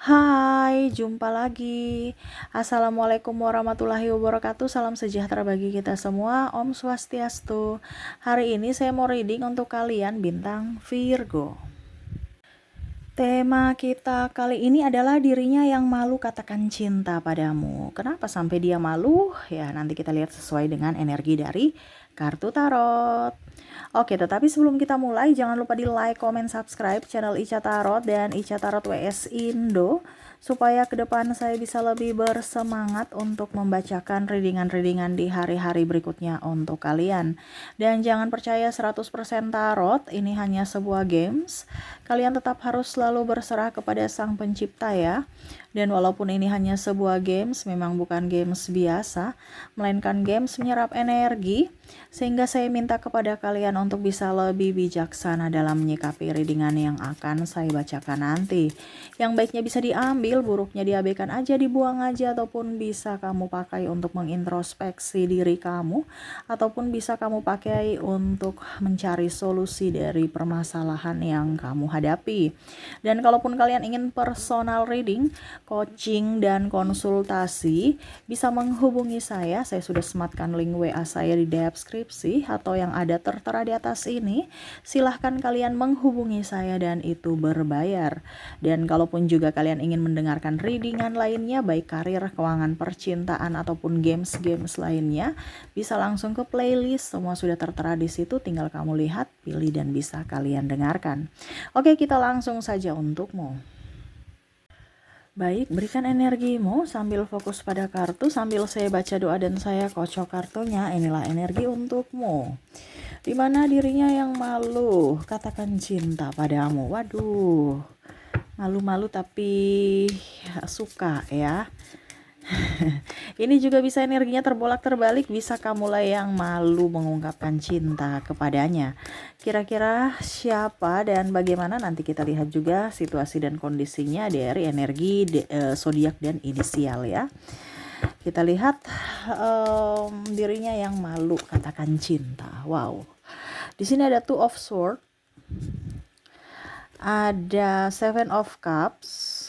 Hai, jumpa lagi. Assalamualaikum warahmatullahi wabarakatuh. Salam sejahtera bagi kita semua. Om Swastiastu. Hari ini saya mau reading untuk kalian bintang Virgo. Tema kita kali ini adalah dirinya yang malu katakan cinta padamu. Kenapa sampai dia malu? Ya, nanti kita lihat sesuai dengan energi dari kartu tarot. Oke, tetapi sebelum kita mulai, jangan lupa di like, comment, subscribe channel Ica Tarot dan Ica Tarot WS Indo, supaya ke depan saya bisa lebih bersemangat untuk membacakan readingan-readingan di hari-hari berikutnya untuk kalian. Dan jangan percaya 100% tarot, ini hanya sebuah games. Kalian tetap harus selalu berserah kepada Sang Pencipta ya. Dan walaupun ini hanya sebuah games, memang bukan games biasa, melainkan games menyerap energi, sehingga saya minta kepada kalian untuk bisa lebih bijaksana dalam menyikapi readingan yang akan saya bacakan nanti. Yang baiknya bisa diambil, buruknya diabaikan aja, dibuang aja, ataupun bisa kamu pakai untuk mengintrospeksi diri kamu, ataupun bisa kamu pakai untuk mencari solusi dari permasalahan yang kamu hadapi. Dan kalaupun kalian ingin personal reading, coaching, dan konsultasi, bisa menghubungi saya sudah sematkan link WA saya di deskripsi atau yang ada tertera di atas ini. Silahkan kalian menghubungi saya dan itu berbayar. Dan kalaupun juga kalian ingin mendengarkan readingan lainnya, baik karir, keuangan, percintaan, ataupun games-games lainnya, bisa langsung ke playlist, semua sudah tertera di situ, tinggal kamu lihat, pilih, dan bisa kalian dengarkan. Oke, kita langsung saja untukmu. Baik, berikan energimu sambil fokus pada kartu, sambil saya baca doa dan saya kocok kartunya. Inilah energi untukmu. Dimana dirinya yang malu katakan cinta padamu. Waduh, malu-malu tapi suka ya. Ini juga bisa energinya terbolak-terbalik, bisa kamulah yang malu mengungkapkan cinta kepadanya. Kira-kira siapa dan bagaimana, nanti kita lihat juga situasi dan kondisinya dari energi zodiak dan inisial ya. Kita lihat dirinya yang malu katakan cinta. Wow. Di sini ada Two of Swords, ada Seven of Cups,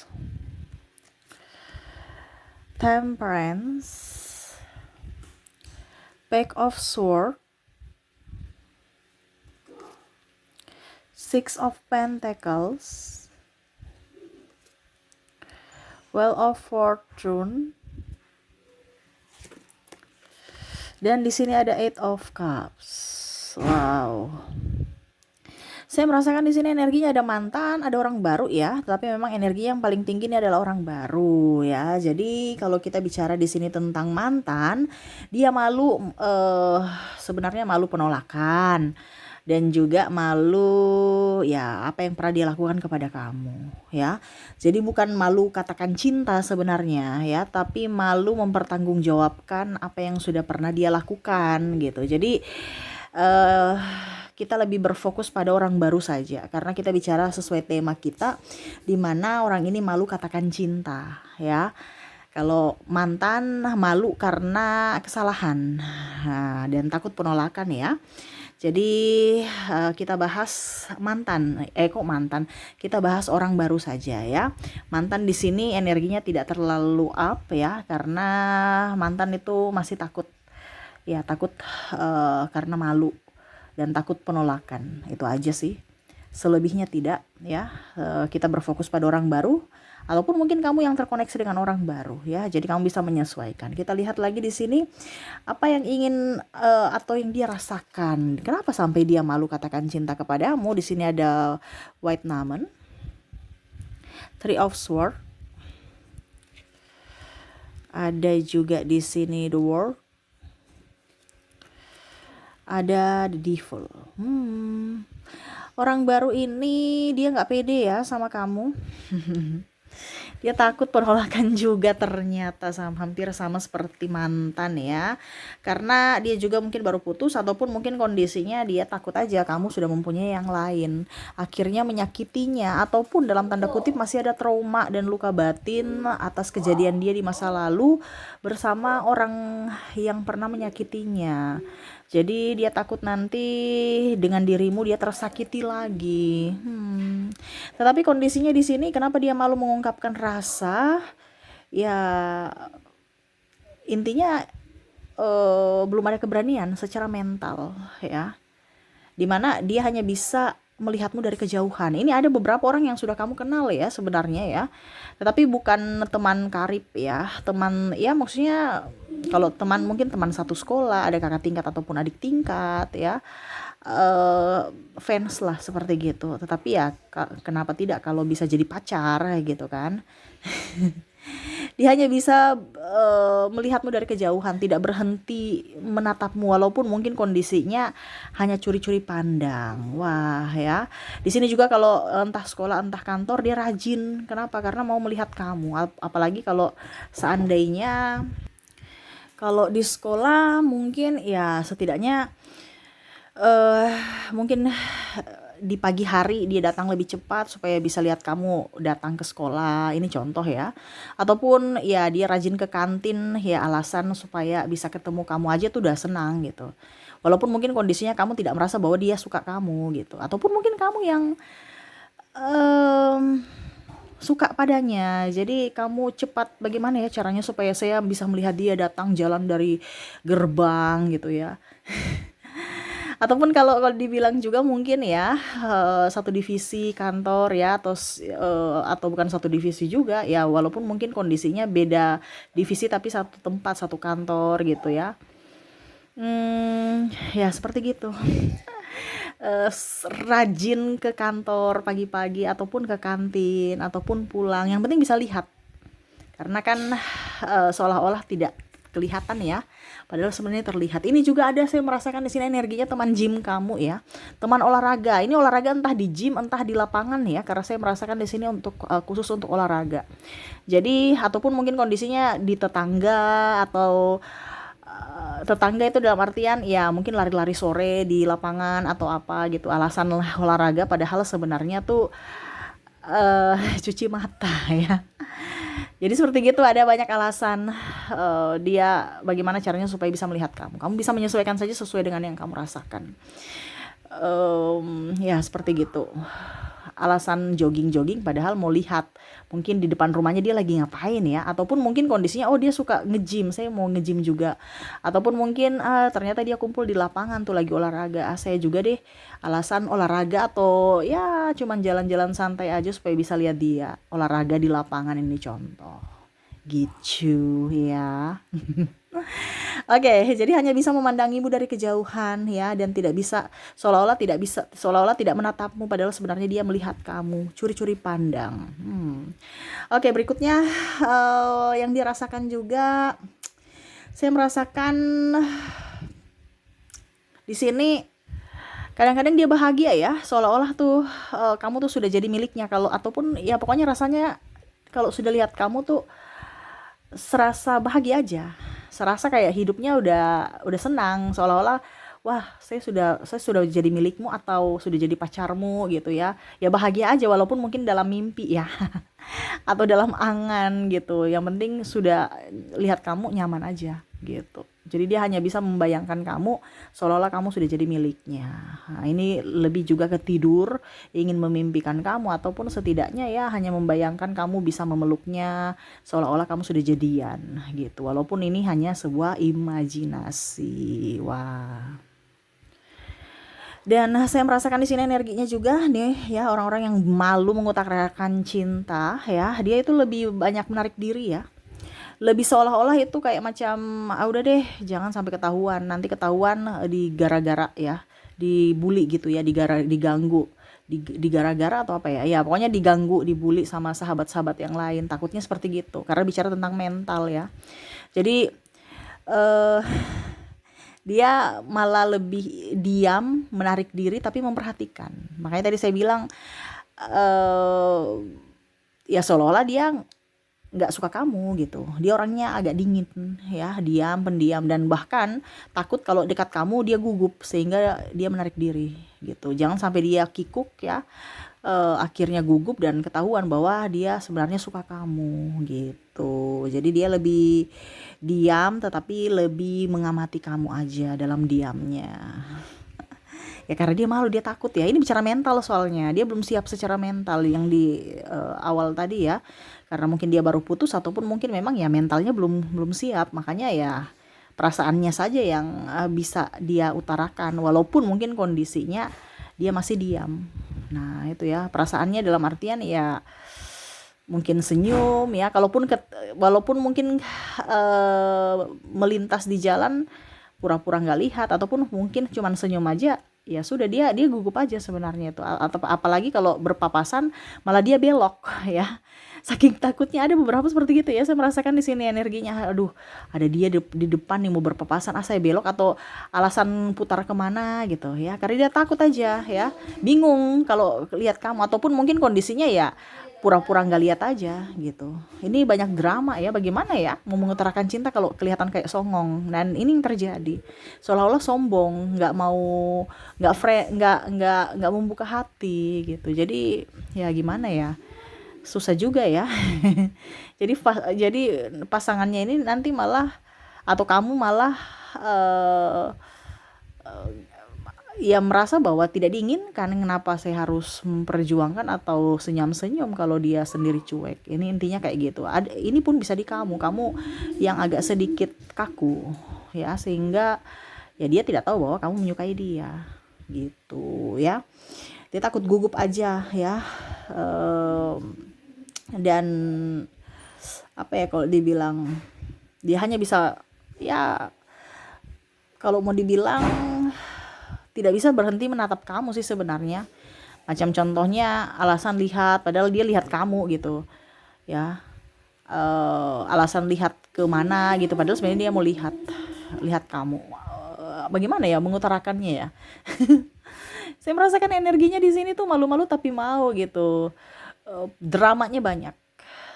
Temperance, Page of Swords, Six of Pentacles, Wheel of Fortune, dan di sini ada Eight of Cups. Wow. Saya merasakan di sini energinya ada mantan, ada orang baru ya, tapi memang energi yang paling tinggi ini adalah orang baru ya. Jadi kalau kita bicara di sini tentang mantan, dia malu, sebenarnya malu penolakan dan juga malu ya apa yang pernah dia lakukan kepada kamu ya. Jadi bukan malu katakan cinta sebenarnya ya, tapi malu mempertanggungjawabkan apa yang sudah pernah dia lakukan gitu. Jadi kita lebih berfokus pada orang baru saja karena kita bicara sesuai tema kita, di mana orang ini malu katakan cinta ya. Kalau mantan malu karena kesalahan dan takut penolakan ya. Jadi kita bahas mantan, kita bahas orang baru saja ya. Mantan di sini energinya tidak terlalu up ya, karena mantan itu masih takut ya, takut karena malu dan takut penolakan, itu aja sih, selebihnya tidak ya. Kita berfokus pada orang baru, ataupun mungkin kamu yang terkoneksi dengan orang baru ya, jadi kamu bisa menyesuaikan. Kita lihat lagi di sini apa yang ingin atau yang dia rasakan, kenapa sampai dia malu katakan cinta kepadamu. Di sini ada White Diamond, Three of Swords, ada juga di sini The World, ada The Devil. Orang baru ini dia nggak pede ya sama kamu. Dia takut penolakan juga ternyata, hampir sama seperti mantan ya. Karena dia juga mungkin baru putus, ataupun mungkin kondisinya dia takut aja kamu sudah mempunyai yang lain. Akhirnya menyakitinya, ataupun dalam tanda kutip masih ada trauma dan luka batin atas kejadian dia di masa lalu bersama orang yang pernah menyakitinya. Jadi dia takut nanti dengan dirimu dia tersakiti lagi. Tetapi kondisinya di sini kenapa dia malu mengungkapkan rasa? Ya intinya belum ada keberanian secara mental ya. Dimana dia hanya bisa melihatmu dari kejauhan. Ini ada beberapa orang yang sudah kamu kenal ya sebenarnya ya, tetapi bukan teman karib ya, teman ya maksudnya kalau teman mungkin teman satu sekolah, ada kakak tingkat ataupun adik tingkat ya, fans lah seperti gitu. Tetapi ya kenapa tidak kalau bisa jadi pacar gitu kan. Dia hanya bisa melihatmu dari kejauhan, tidak berhenti menatapmu walaupun mungkin kondisinya hanya curi-curi pandang. Wah ya, di sini juga kalau entah sekolah entah kantor dia rajin. Kenapa? Karena mau melihat kamu. Apalagi kalau seandainya kalau di sekolah mungkin ya setidaknya eh mungkin di pagi hari dia datang lebih cepat supaya bisa lihat kamu datang ke sekolah. Ini contoh ya. Ataupun ya dia rajin ke kantin ya alasan supaya bisa ketemu kamu aja tuh udah senang gitu. Walaupun mungkin kondisinya kamu tidak merasa bahwa dia suka kamu gitu. Ataupun mungkin kamu yang em, suka padanya. Jadi kamu cepat bagaimana ya caranya supaya saya bisa melihat dia datang jalan dari gerbang gitu ya. Ataupun kalau dibilang juga mungkin ya, satu divisi kantor ya atau bukan satu divisi juga ya, walaupun mungkin kondisinya beda divisi tapi satu tempat, satu kantor gitu ya. Ya seperti gitu. Rajin ke kantor pagi-pagi ataupun ke kantin ataupun pulang, yang penting bisa lihat. Karena kan seolah-olah tidak kelihatan ya, padahal sebenarnya terlihat. Ini juga ada saya merasakan di sini energinya teman gym kamu ya, teman olahraga. Ini olahraga entah di gym entah di lapangan ya, karena saya merasakan di sini untuk khusus untuk olahraga. Jadi ataupun mungkin kondisinya di tetangga atau tetangga itu dalam artian ya mungkin lari-lari sore di lapangan atau apa gitu, alasan olahraga padahal sebenarnya tuh cuci mata ya. Jadi seperti gitu ada banyak alasan dia bagaimana caranya supaya bisa melihat kamu. Kamu bisa menyesuaikan saja sesuai dengan yang kamu rasakan. Ya seperti gitu. Alasan jogging-jogging padahal mau lihat mungkin di depan rumahnya dia lagi ngapain ya, ataupun mungkin kondisinya oh dia suka nge-gym, saya mau nge-gym juga, ataupun mungkin ternyata dia kumpul di lapangan tuh lagi olahraga, saya juga deh alasan olahraga atau ya cuman jalan-jalan santai aja supaya bisa lihat dia olahraga di lapangan, ini contoh gitu ya. Oke, jadi hanya bisa memandangimu dari kejauhan ya, dan seolah-olah tidak menatapmu padahal sebenarnya dia melihat kamu, curi-curi pandang. Oke, berikutnya yang dirasakan juga saya merasakan di sini kadang-kadang dia bahagia ya, seolah-olah tuh kamu tuh sudah jadi miliknya, kalau ataupun ya pokoknya rasanya kalau sudah lihat kamu tuh serasa bahagia aja, serasa kayak hidupnya udah senang, seolah-olah wah saya sudah jadi milikmu atau sudah jadi pacarmu gitu ya, ya bahagia aja walaupun mungkin dalam mimpi ya. Atau dalam angan gitu, yang penting sudah lihat kamu nyaman aja gitu. Jadi dia hanya bisa membayangkan kamu seolah-olah kamu sudah jadi miliknya. Nah, ini lebih juga ke tidur, ingin memimpikan kamu ataupun setidaknya ya hanya membayangkan kamu bisa memeluknya seolah-olah kamu sudah jadian gitu. Walaupun ini hanya sebuah imajinasi. Wah. Dan saya merasakan di sini energinya juga nih ya, orang-orang yang malu mengutarakan cinta ya, dia itu lebih banyak menarik diri ya. Lebih seolah-olah itu kayak macam udah deh jangan sampai ketahuan, nanti ketahuan digara-gara ya, dibully gitu ya, diganggu, digara-gara atau apa ya. Ya pokoknya diganggu, dibully sama sahabat-sahabat yang lain. Takutnya seperti gitu karena bicara tentang mental ya. Jadi eh dia malah lebih diam, menarik diri tapi memperhatikan. Makanya tadi saya bilang eh ya seolah-olah dia nggak suka kamu gitu. Dia orangnya agak dingin ya, diam, pendiam, dan bahkan takut kalau dekat kamu dia gugup sehingga dia menarik diri gitu. Jangan sampai dia kikuk ya, akhirnya gugup dan ketahuan bahwa dia sebenarnya suka kamu gitu. Jadi dia lebih diam tetapi lebih mengamati kamu aja dalam diamnya. Ya karena dia malu, dia takut ya. Ini bicara mental soalnya. Dia belum siap secara mental yang di awal tadi ya. Karena mungkin dia baru putus ataupun mungkin memang ya mentalnya belum belum siap. Makanya ya perasaannya saja yang bisa dia utarakan walaupun mungkin kondisinya dia masih diam. Nah, itu ya. Perasaannya dalam artian ya mungkin senyum ya, walaupun mungkin melintas di jalan pura-pura nggak lihat ataupun mungkin cuman senyum aja, ya sudah dia dia gugup aja sebenarnya itu. Atau apalagi kalau berpapasan malah dia belok ya, saking takutnya. Ada beberapa seperti gitu ya, saya merasakan di sini energinya. Aduh, ada dia di depan nih mau berpapasan, saya belok atau alasan putar kemana gitu ya, karena dia takut aja ya, bingung kalau lihat kamu ataupun mungkin kondisinya ya pura-pura nggak lihat aja gitu. Ini banyak drama ya, bagaimana ya mau mengutarakan cinta kalau kelihatan kayak songong. Dan ini yang terjadi, seolah-olah sombong, nggak mau, nggak membuka hati gitu. Jadi ya gimana ya, susah juga ya. Jadi pasangannya ini nanti malah, atau kamu malah eh, ya merasa bahwa tidak diinginkan. Kenapa saya harus memperjuangkan atau senyum-senyum kalau dia sendiri cuek. Ini intinya kayak gitu. Ini pun bisa di kamu yang agak sedikit kaku ya, sehingga ya dia tidak tahu bahwa kamu menyukai dia gitu ya. Dia takut gugup aja ya. Dan apa ya, kalau dibilang dia hanya bisa ya, kalau mau dibilang tidak bisa berhenti menatap kamu sih sebenarnya. Macam contohnya alasan lihat, padahal dia lihat kamu gitu ya. Alasan lihat ke mana gitu, padahal sebenarnya dia mau lihat kamu. Bagaimana ya mengutarakannya ya? Saya merasakan energinya di sini tuh malu-malu tapi mau gitu. Dramanya banyak,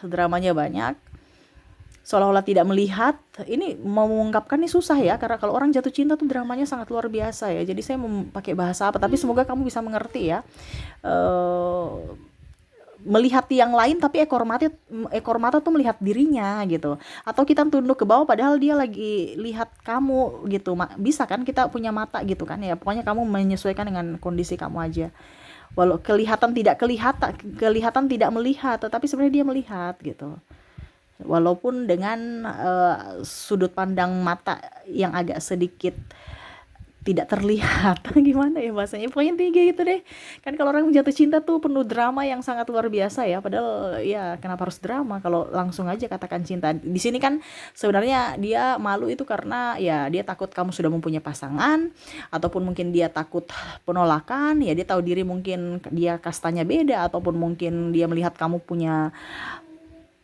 dramanya banyak. Seolah-olah tidak melihat. Ini mau mengungkapkan nih susah ya, karena kalau orang jatuh cinta tuh dramanya sangat luar biasa ya. Jadi saya mau pakai bahasa apa, tapi semoga kamu bisa mengerti ya. eh Melihat yang lain tapi ekor mata tuh melihat dirinya gitu, atau kita tunduk ke bawah padahal dia lagi lihat kamu gitu. Bisa kan kita punya mata gitu kan ya, pokoknya kamu menyesuaikan dengan kondisi kamu aja. Walau kelihatan tidak melihat, tetapi sebenarnya dia melihat gitu, walaupun dengan sudut pandang mata yang agak sedikit tidak terlihat. Gimana ya bahasanya, pokoknya tiga gitu deh. Kan kalau orang jatuh cinta tuh penuh drama yang sangat luar biasa ya, padahal ya kenapa harus drama kalau langsung aja katakan cinta. Di sini kan sebenarnya dia malu itu karena ya dia takut kamu sudah mempunyai pasangan, ataupun mungkin dia takut penolakan ya. Dia tahu diri mungkin dia kastanya beda, ataupun mungkin dia melihat kamu punya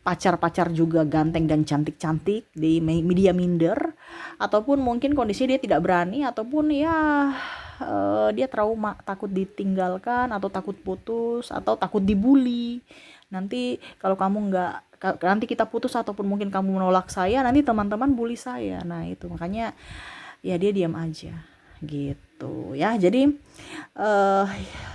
pacar-pacar juga ganteng dan cantik-cantik, di media minder, ataupun mungkin kondisi dia tidak berani, ataupun ya dia trauma, takut ditinggalkan atau takut putus atau takut dibully. Nanti kalau kamu nggak, nanti kita putus ataupun mungkin kamu menolak saya, nanti teman-teman bully saya. Nah itu makanya ya dia diam aja gitu ya. Jadi eh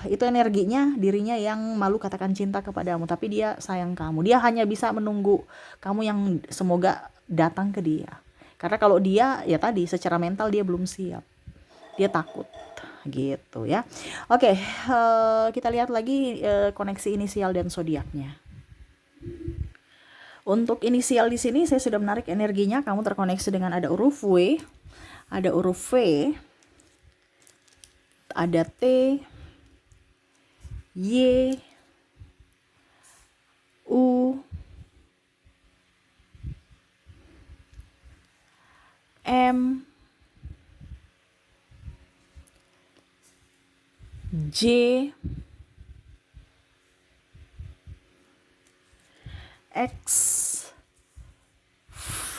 itu energinya, dirinya yang malu katakan cinta kepadamu, tapi dia sayang kamu. Dia hanya bisa menunggu kamu yang semoga datang ke dia. Karena kalau dia ya tadi secara mental dia belum siap. Dia takut gitu ya. Oke, kita lihat lagi koneksi inisial dan zodiaknya. Untuk inisial di sini saya sudah menarik energinya, kamu terkoneksi dengan ada huruf W, ada huruf V, ada T, Y, U, M, J, X, V,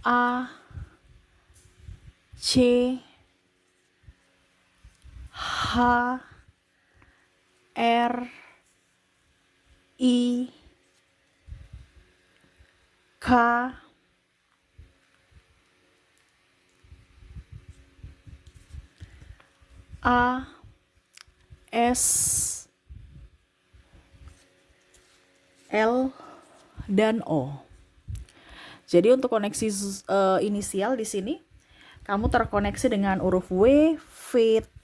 A, C, H, R, I, K, A, S, L, dan O. Jadi untuk koneksi inisial di sini kamu terkoneksi dengan huruf W, V,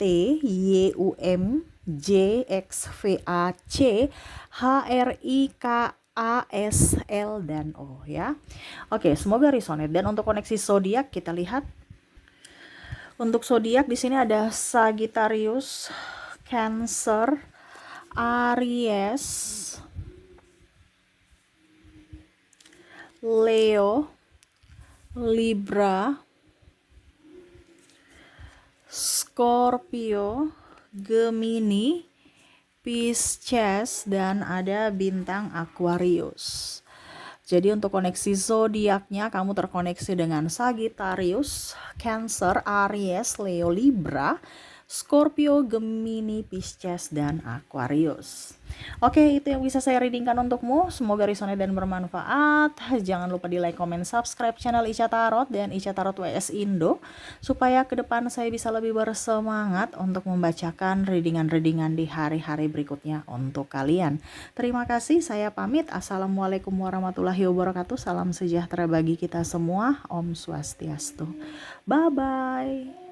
T, Y, U, M, J, X, V, A, C, H, R, I, K, A, S, L, dan O ya. Oke, semoga resonate. Dan untuk koneksi zodiak kita lihat. Untuk zodiak di sini ada Sagittarius, Cancer, Aries, Leo, Libra, Scorpio, Gemini, Pisces, dan ada bintang Aquarius. Jadi untuk koneksi zodiaknya kamu terkoneksi dengan Sagittarius, Cancer, Aries, Leo, Libra, Scorpio, Gemini, Pisces, dan Aquarius. Oke, itu yang bisa saya readingkan untukmu. Semoga resonate dan bermanfaat. Jangan lupa di like, comment, subscribe channel Ica Tarot dan Ica Tarot WS Indo, supaya ke depan saya bisa lebih bersemangat untuk membacakan readingan-readingan di hari-hari berikutnya untuk kalian. Terima kasih, saya pamit. Assalamualaikum warahmatullahi wabarakatuh. Salam sejahtera bagi kita semua. Om Swastiastu. Bye-bye.